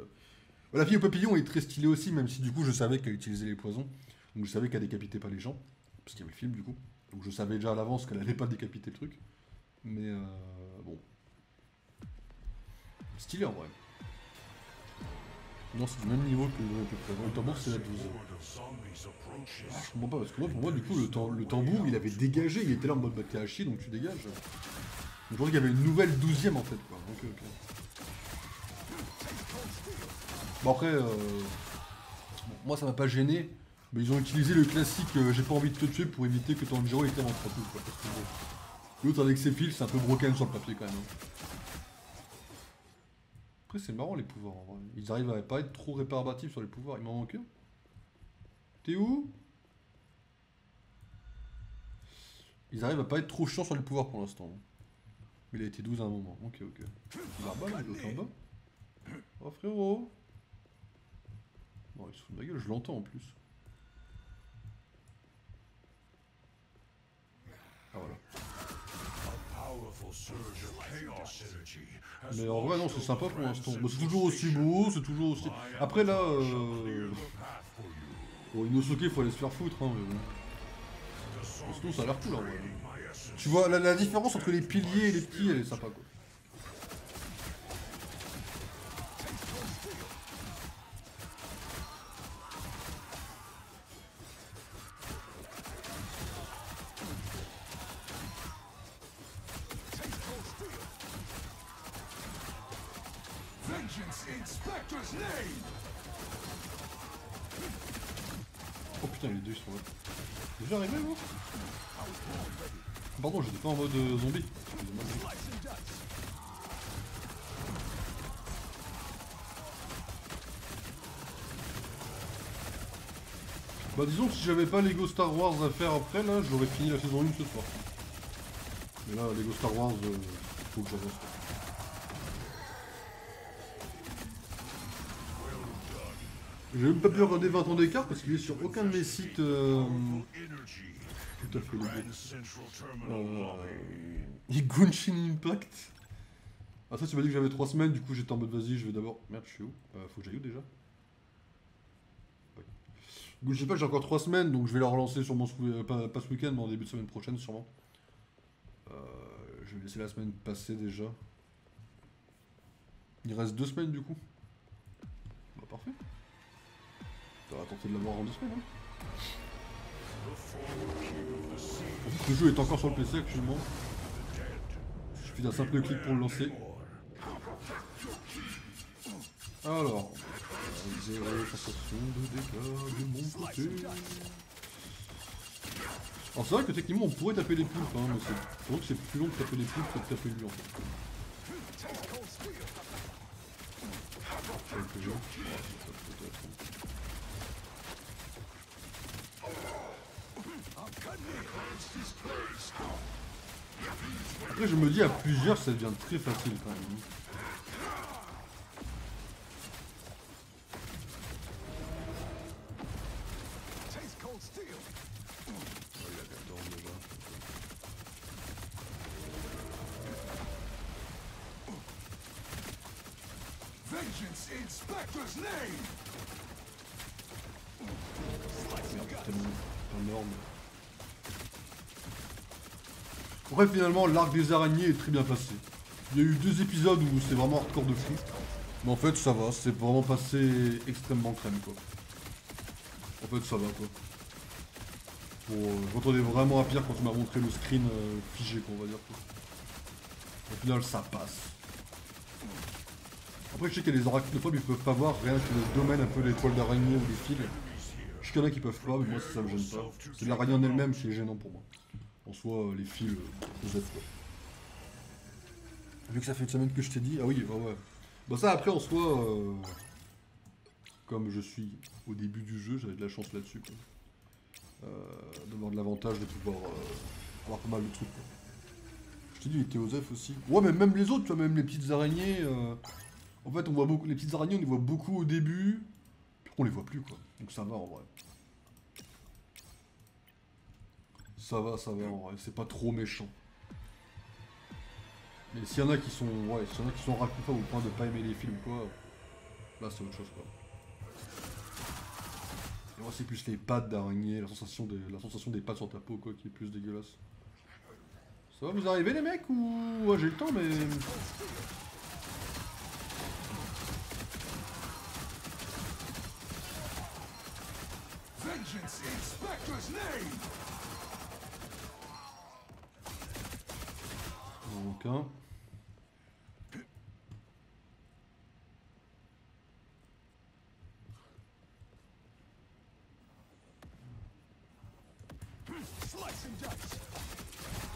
La fille au papillon est très stylée aussi, même si du coup je savais qu'elle utilisait les poisons. Donc je savais qu'elle décapitait pas les gens, parce qu'il y avait le film du coup. Donc je savais déjà à l'avance qu'elle allait pas décapiter le truc. Mais bon. Stylé en vrai. Non, c'est du même niveau que le tambour, c'est la 12. Ah, je comprends pas, parce que moi, pour moi, du coup, le tambour, il avait dégagé, il était là en mode bah t'es à chier, donc tu dégages. Donc je pensais qu'il y avait une nouvelle 12ème en fait, quoi. Ok. Bon après, bon, moi ça m'a pas gêné, mais ils ont utilisé le classique j'ai pas envie de te tuer pour éviter que Tanjiro ait en trois coups, quoi. Parce que bon, l'autre avec ses fils, c'est un peu broken sur le papier quand même. Hein. Après c'est marrant les pouvoirs en vrai. Ils arrivent à pas être trop rébarbatifs sur les pouvoirs, il m'en manque un. T'es où? Ils arrivent à pas être trop chiants sur les pouvoirs pour l'instant. Mais il a été 12 à un moment, ok. Il a un bas là, l'autre en bas. Oh frérot. Non, il se fout de ma gueule, je l'entends en plus. Ah voilà. Mais en vrai non, c'est sympa pour l'instant. Bah, c'est toujours aussi beau, c'est toujours aussi... Après là... Bon, Inosuke, faut aller se faire foutre, hein, mais bon. Sinon ça a l'air cool en vrai. Tu vois, la différence entre les piliers et les petits, elle est sympa quoi. Vengeance in Spectre's name! Oh putain, les deux ils sont là. Déjà arrivé moi? Pardon, j'étais pas en mode zombie. Excusez-moi. Slice and dice! Bah disons que si j'avais pas Lego Star Wars à faire après, là, j'aurais fini la saison 1 ce soir. Mais là, Lego Star Wars, faut que j'avance. J'ai même pas pu regarder 20 ans d'écart parce qu'il est sur aucun de mes sites Energy. tout à fait légaux. Grand Central Terminal Et Genshin Impact. Ah ça tu m'as dit que j'avais 3 semaines, du coup j'étais en mode vas-y, je vais d'abord... Merde, je suis où? Faut que j'aille où déjà? Genshin Impact j'ai encore 3 semaines, donc je vais la relancer sûrement pas ce week-end, mais en début de semaine prochaine sûrement. Je vais laisser la semaine passer déjà. Il reste 2 semaines du coup. Bah parfait. On va tenter de l'avoir en 2 semaines. Hein. En fait, le jeu est encore sur le PC actuellement. Il suffit d'un simple clic pour le lancer. Alors, 0 sensation de dégâts de mon côté. Alors c'est vrai que techniquement on pourrait taper les poulpes, hein, mais c'est vrai que c'est plus long de taper les poulpes que de taper lui en fait. Après je me dis à plusieurs ça devient très facile quand même. Taste cold steel. Vengeance in Spectre's name! Énorme. Après finalement l'arc des araignées est très bien passé. Il y a eu 2 épisodes où c'est vraiment hardcore de fou. Mais en fait ça va, c'est vraiment passé extrêmement crème quoi. En fait ça va quoi. Bon, je m'attendais vraiment à pire quand tu m'as montré le screen figé quoi on va dire quoi. Au final ça passe. Après je sais qu'il y a des arachnophobes, ils peuvent pas voir rien que le domaine un peu des toiles d'araignée ou des fils. Je sais qu'il y en a qui peuvent pas, mais moi ça me gêne pas. C'est l'araignée en elle-même qui est gênant pour moi. En soi, les fils, Z quoi. Vu que ça fait une semaine que je t'ai dit, ah oui, bah ouais. Bah ça après en soi, comme je suis au début du jeu, j'avais de la chance là-dessus quoi. D'avoir de l'avantage de pouvoir avoir pas mal de trucs quoi. Je t'ai dit, il était Osef aussi. Ouais, mais même les autres, tu vois, même les petites araignées. En fait, on voit beaucoup. Les petites araignées, on les voit beaucoup au début. Puis on les voit plus, quoi. Donc ça va en vrai. Ça va en vrai. C'est pas trop méchant. Mais s'il y en a qui sont. Ouais, s'il y en a qui sont racontables au point de pas aimer les films ou quoi. Là, c'est autre chose, quoi. Et moi, c'est plus les pattes d'araignée, la sensation des pattes sur ta peau, quoi, qui est plus dégueulasse. Ça va vous arriver les mecs ou... Ouais j'ai le temps mais... Vengeance in Spectre's name! Donc un... Slice and dice!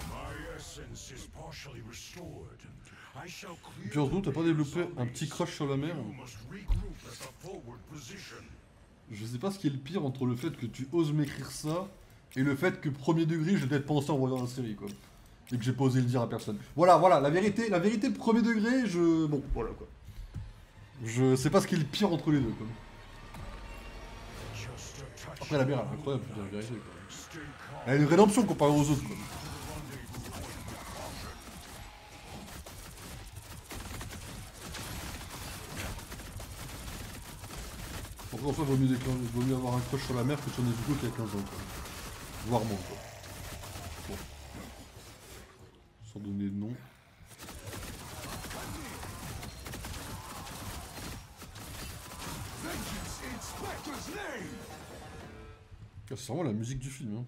My essence is partially restored. I shall clear. Puis surtout t'as pas développé un petit crush sur la mer? You must regroup at the forward position. Je sais pas ce qui est le pire entre le fait que tu oses m'écrire ça et le fait que premier degré je l'ai peut-être pensé en voyant la série quoi. Et que j'ai pas osé le dire à personne. Voilà, la vérité premier degré, bon, voilà quoi. Je sais pas ce qui est le pire entre les deux quoi. Just a touch. Après la mer elle est incroyable, putain, la vérité quoi. Stay calm. Elle a une rédemption comparée aux autres quoi. Après en soi vaut mieux avoir un crush sur la mer que sur Nezuko qui a 15 ans quoi. Voire moins quoi. Bon. Sans donner de nom. Vengeance in Spectre's name! Ah, c'est vraiment la musique du film hein.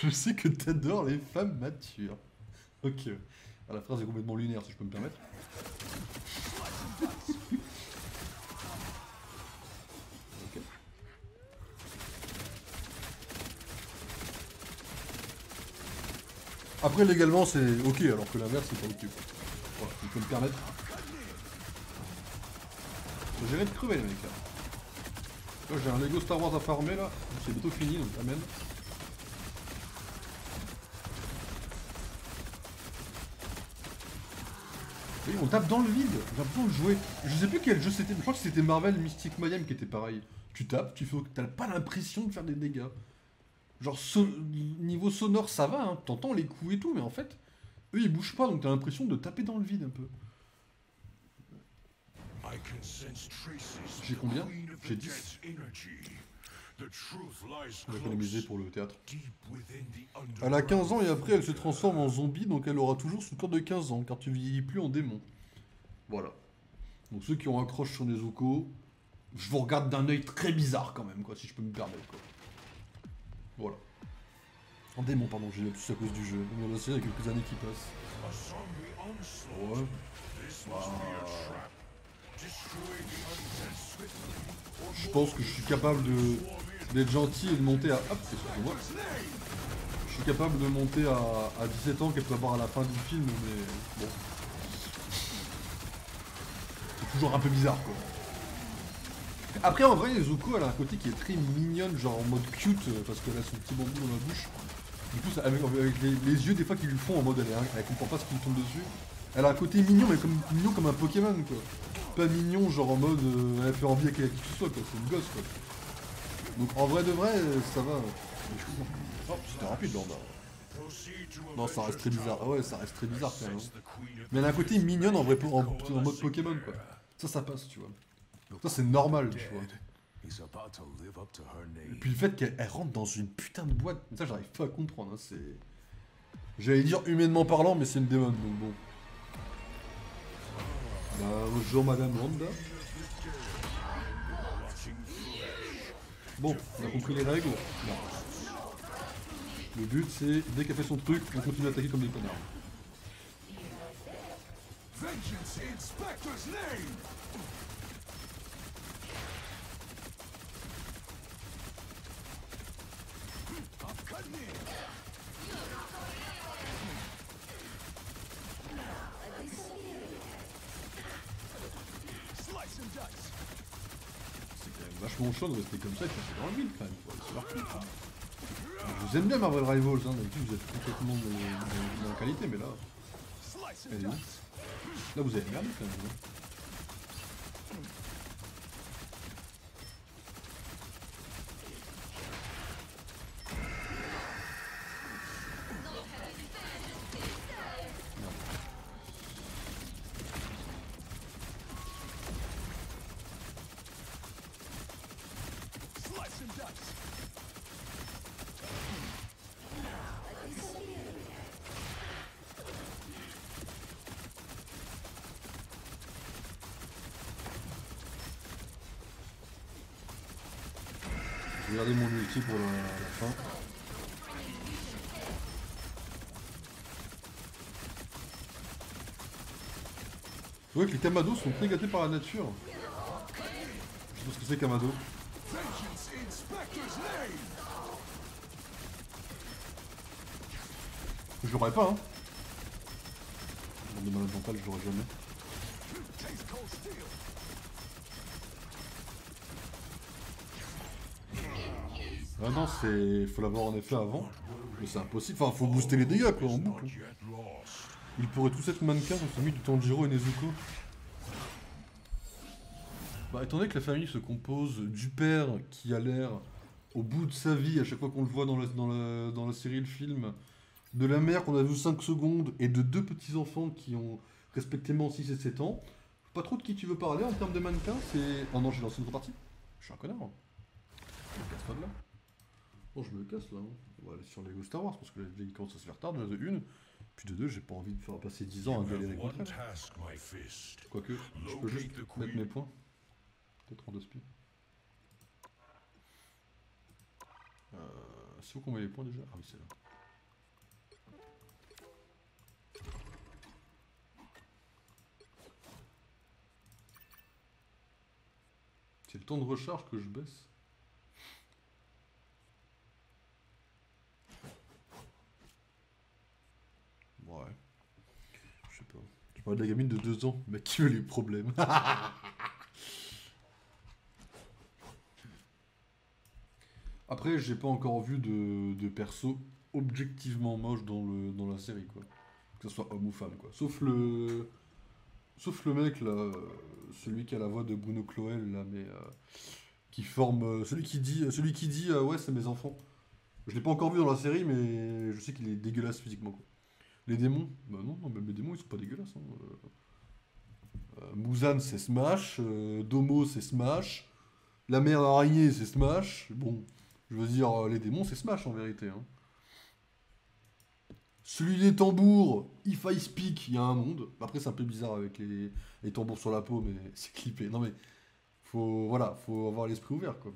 Je sais que t'adores les femmes matures. Ok. Ah, la phrase est complètement lunaire si je peux me permettre. Ok. Après, légalement, c'est ok, alors que l'inverse, c'est pas ok. Quoi. Voilà, il peut me permettre. J'ai l'air de crever, les mecs, là. Là, j'ai un Lego Star Wars à farmer, là. C'est bientôt fini, donc amen. Oui, on tape dans le vide. J'ai l'impression de jouer. Je sais plus quel jeu c'était, mais je crois que c'était Marvel Mystic Mayhem qui était pareil. Tu tapes, tu fais. T'as pas l'impression de faire des dégâts. Genre, niveau sonore, ça va, hein. T'entends les coups et tout, mais en fait, eux ils bougent pas, donc t'as l'impression de taper dans le vide un peu. J'ai combien? J'ai 10. On va économiser pour le théâtre. Elle a 15 ans et après elle se transforme en zombie, donc elle aura toujours son corps de 15 ans, car tu vieillis plus en démon. Voilà. Donc ceux qui ont un crush sur Nezuko, je vous regarde d'un œil très bizarre quand même, quoi, si je peux me permettre, quoi. Voilà. En démon, pardon, j'ai plus à cause du jeu. On va il y a quelques années qui passent. Ouais. Je pense que je suis capable d'être gentil et de monter à... Hop, excusez-moi. Je suis capable de monter à 17 ans qu'elle peut avoir à la fin du film, mais bon. C'est toujours un peu bizarre, quoi. Après, en vrai, Nezuko, elle a un côté qui est très mignonne, genre en mode cute, parce qu'elle a son petit bambou dans la bouche. Du coup, ça, avec les yeux des fois qu'ils lui font en mode elle comprend pas ce qui lui tombe dessus. Elle a un côté mignon, mais mignon comme un Pokémon, quoi. Pas mignon, genre en mode elle fait envie à qui que ce soit, quoi. C'est une gosse, quoi. Donc en vrai de vrai, ça va. Oh, c'était rapide, là. Non, ça reste très bizarre. Ah ouais, ça reste très bizarre, quand même. Mais elle a un côté mignonne en vrai, en mode Pokémon, quoi. Ça passe, tu vois. Ça, c'est normal, tu vois. Et puis le fait qu'elle rentre dans une putain de boîte, ça, j'arrive pas à comprendre. Hein, c'est. J'allais dire humainement parlant, mais c'est une démon, donc bon. Bonjour Madame Wanda. Bon, on a compris les règles. Non. Le but c'est, dès qu'elle fait son truc, on continue à attaquer comme des connards. C'est quand même vachement chaud de rester comme ça et de passer dans le vide quand même. C'est leur truc. Hein. Je vous aime bien Marvel Rivals, hein, d'habitude vous êtes complètement dans la qualité, mais là. Elle est où? Là vous avez merdé quand même. Hein. Je vais garder mon ulti pour la fin. C'est vrai que les Kamados sont très gâtés par la nature. Je sais pas ce que c'est Kamado. Je l'aurais pas, hein. Bon, de malade mental, je l'aurais jamais. Ah non, c'est. Faut l'avoir en effet avant. Mais c'est impossible. Enfin, faut booster les dégâts, quoi, en boucle. Ils pourraient tous être mannequins, donc famille du Tanjiro et Nezuko. Bah, étant donné que la famille se compose du père qui a l'air au bout de sa vie à chaque fois qu'on le voit dans la série, le film, de la mère qu'on a vu 5 secondes et de deux petits-enfants qui ont respectivement 6 et 7 ans, pas trop de qui tu veux parler en termes de mannequins, c'est... Oh non, j'ai lancé une autre partie. Je suis un connard. Je me casse pas de là. Bon, je me casse là. Hein. On va aller sur Lego Star Wars parce que il commence à se faire tard, déjà de une. Puis de deux, j'ai pas envie de faire passer 10 ans à galérer contre elle. Quoique, je peux juste mettre mes points. Peut-être en deux spies. C'est où qu'on met les points déjà? Ah oui, c'est là. C'est le temps de recharge que je baisse. Ouais. Je sais pas. Je parle de la gamine de 2 ans, mais qui veut les problèmes. Après, j'ai pas encore vu de perso objectivement moche dans la série, quoi. Que ce soit homme ou femme, quoi. Sauf le mec, là, celui qui a la voix de Bruno Cloel, là, mais qui forme... celui qui dit ouais, c'est mes enfants. Je l'ai pas encore vu dans la série, mais je sais qu'il est dégueulasse physiquement, quoi. Les démons, bah non, non, même les démons, ils sont pas dégueulasses, hein. Muzan, c'est Smash. Domo, c'est Smash. La mère araignée, c'est Smash. Bon, je veux dire, les démons, c'est Smash, en vérité, hein. Celui des tambours, If I Speak, il y a un monde. Après, c'est un peu bizarre avec les tambours sur la peau, mais c'est clippé. Non, mais voilà, faut avoir l'esprit ouvert, quoi.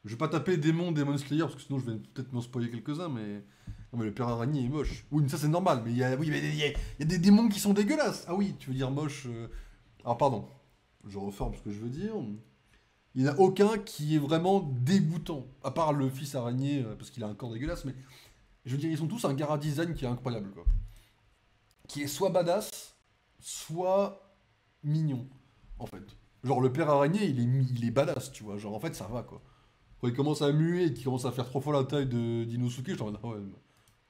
Je vais pas taper Demon Slayer, parce que sinon je vais peut-être m'en spoiler quelques-uns, mais... Non, mais le père araignée est moche. Oui, mais ça c'est normal, mais oui, mais il y a des démons qui sont dégueulasses. Ah oui, tu veux dire moche... Alors, pardon, je reforme ce que je veux dire. Il n'y en a aucun qui est vraiment dégoûtant, à part le fils araignée, parce qu'il a un corps dégueulasse, mais... Je veux dire, ils sont tous un gara design qui est incroyable, quoi. Qui est soit badass, soit mignon, en fait. Genre, le père araignée, il est badass, tu vois. Genre, en fait, ça va, quoi. Quand il commence à muer et qu'il commence à faire 3 fois la taille d'Inosuke, je suis en mode, ah ouais,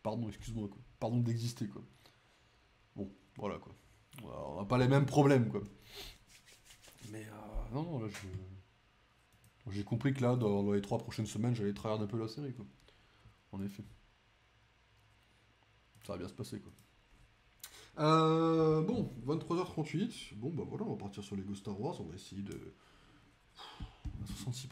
pardon, excuse-moi, quoi. Pardon d'exister, quoi. Bon, voilà, quoi. Voilà, on n'a pas les mêmes problèmes, quoi. Mais, non, non, là, j'ai compris que là, dans les 3 prochaines semaines, j'allais trahir un peu la série, quoi. En effet. Ça va bien se passer, quoi. Bon, 23h38. Bon, bah voilà, on va partir sur Lego Star Wars. On va essayer de... À 66%.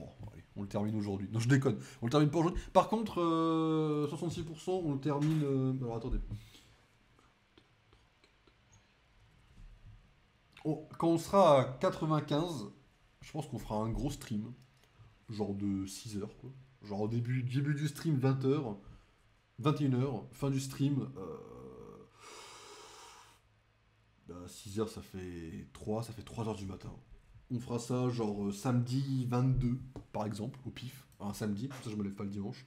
Oh, allez, on le termine aujourd'hui. Non, je déconne. On le termine pas aujourd'hui. Par contre, 66%, on le termine... Alors, attendez. Quand on sera à 95, je pense qu'on fera un gros stream. Genre de 6 heures, quoi. Genre au début du stream, 20h. 21h, fin du stream. 6h, ça fait 3h du matin. On fera ça genre samedi 22, par exemple, au pif. Un samedi, comme ça je me lève pas le dimanche.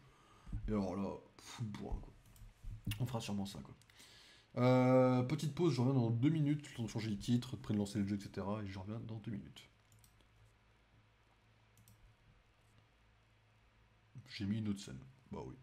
Et alors là, fou de bourrin, quoi. On fera sûrement ça, quoi. Petite pause, je reviens dans 2 minutes, le temps de changer le titre, de lancer le jeu, etc. Et je reviens dans 2 minutes. J'ai mis une autre scène. Bah oui.